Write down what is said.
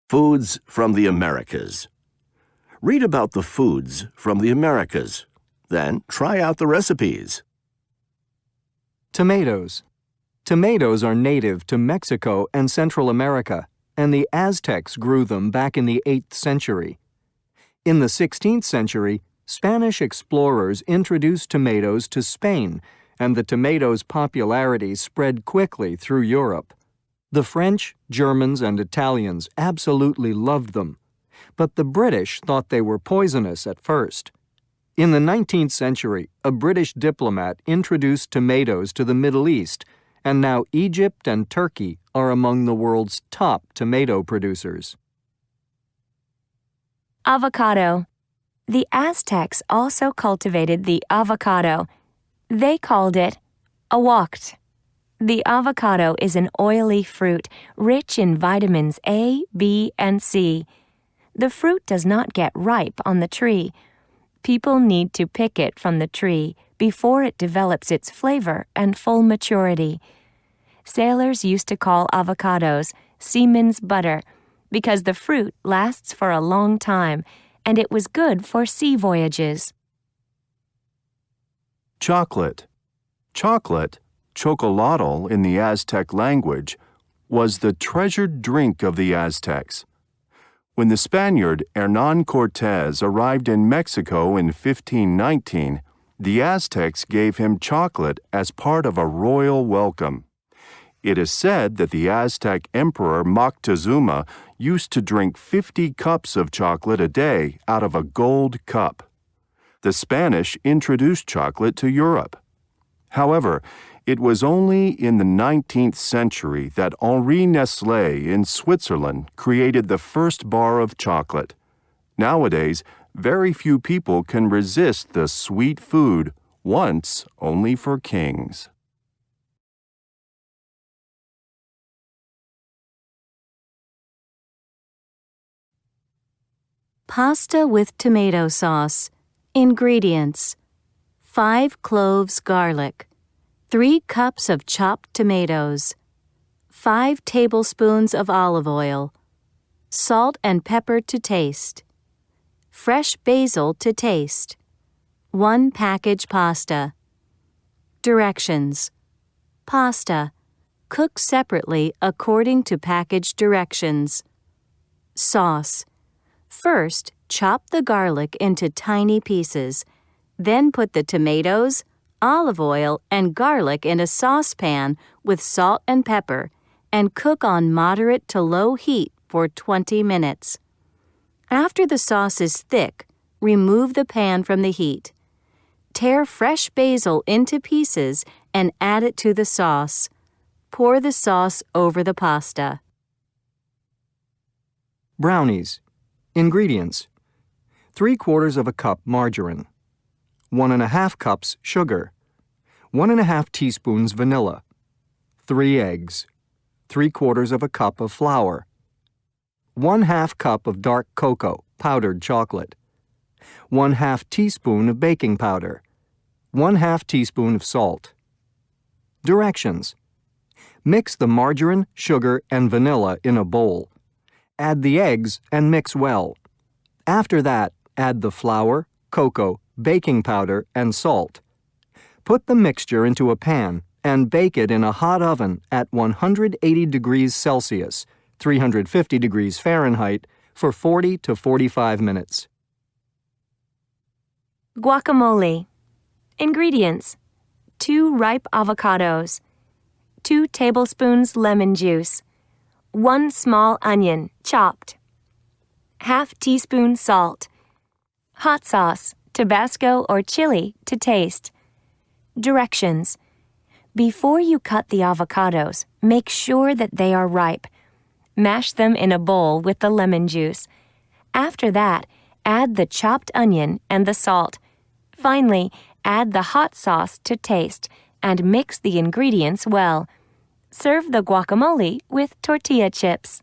Foods from the Americas. Read about the foods from the Americas. Then try out the recipes. Tomatoes. Tomatoes are native to Mexico and Central America, and the Aztecs grew them back in the 8th century. In the 16th century, Spanish explorers introduced tomatoes to Spain, and the tomatoes' popularity spread quickly through Europe. The French, Germans, and Italians absolutely loved them, but the British thought they were poisonous at first. In the 19th century, a British diplomat introduced tomatoes to the Middle East, and now Egypt and Turkey are among the world's top tomato producers. Avocado. The Aztecs also cultivated the avocado. They called it aguact. The avocado is an oily fruit rich in vitamins A, B, and C. The fruit does not get ripe on the tree. People need to pick it from the tree before it develops its flavor and full maturity. Sailors used to call avocados seaman's butter because the fruit lasts for a long time and it was good for sea voyages. Chocolate. Chocolate, chocolatl in the Aztec language, was the treasured drink of the Aztecs. When the Spaniard Hernán Cortés arrived in Mexico in 1519, the Aztecs gave him chocolate as part of a royal welcome. It is said that the Aztec Emperor Moctezuma used to drink 50 cups of chocolate a day out of a gold cup. The Spanish introduced chocolate to Europe. However, it was only in the 19th century that Henri Nestlé in Switzerland created the first bar of chocolate. Nowadays, very few people can resist the sweet food, once only for kings. Pasta with tomato sauce. Ingredients: 5 cloves garlic, 3 cups of chopped tomatoes, 5 tablespoons of olive oil, salt and pepper to taste, fresh basil to taste, 1 package pasta. Directions: Pasta. Cook separately according to package directions. Sauce. First, chop the garlic into tiny pieces. Then put the tomatoes, olive oil, and garlic in a saucepan with salt and pepper and cook on moderate to low heat for 20 minutes. After the sauce is thick, remove the pan from the heat. Tear fresh basil into pieces and add it to the sauce. Pour the sauce over the pasta. Brownies. Ingredients: 3/4 of a cup margarine, 1½ cups sugar, 1½ teaspoons vanilla, 3 eggs, 3/4 of a cup of flour, 1/2 cup of dark cocoa, powdered chocolate, 1/2 teaspoon of baking powder, 1/2 teaspoon of salt. Directions: Mix the margarine, sugar, and vanilla in a bowl. Add the eggs and mix well. After that, add the flour, cocoa, baking powder, and salt. Put the mixture into a pan and bake it in a hot oven at 180 degrees Celsius, 350 degrees Fahrenheit, for 40 to 45 minutes. Guacamole. Ingredients: 2 ripe avocados, 2 tablespoons lemon juice, 1 small onion, chopped, ½ teaspoon salt, hot sauce, Tabasco or chili to taste. Directions: Before you cut the avocados, make sure that they are ripe. Mash them in a bowl with the lemon juice. After that, add the chopped onion and the salt. Finally, add the hot sauce to taste and mix the ingredients well. Serve the guacamole with tortilla chips.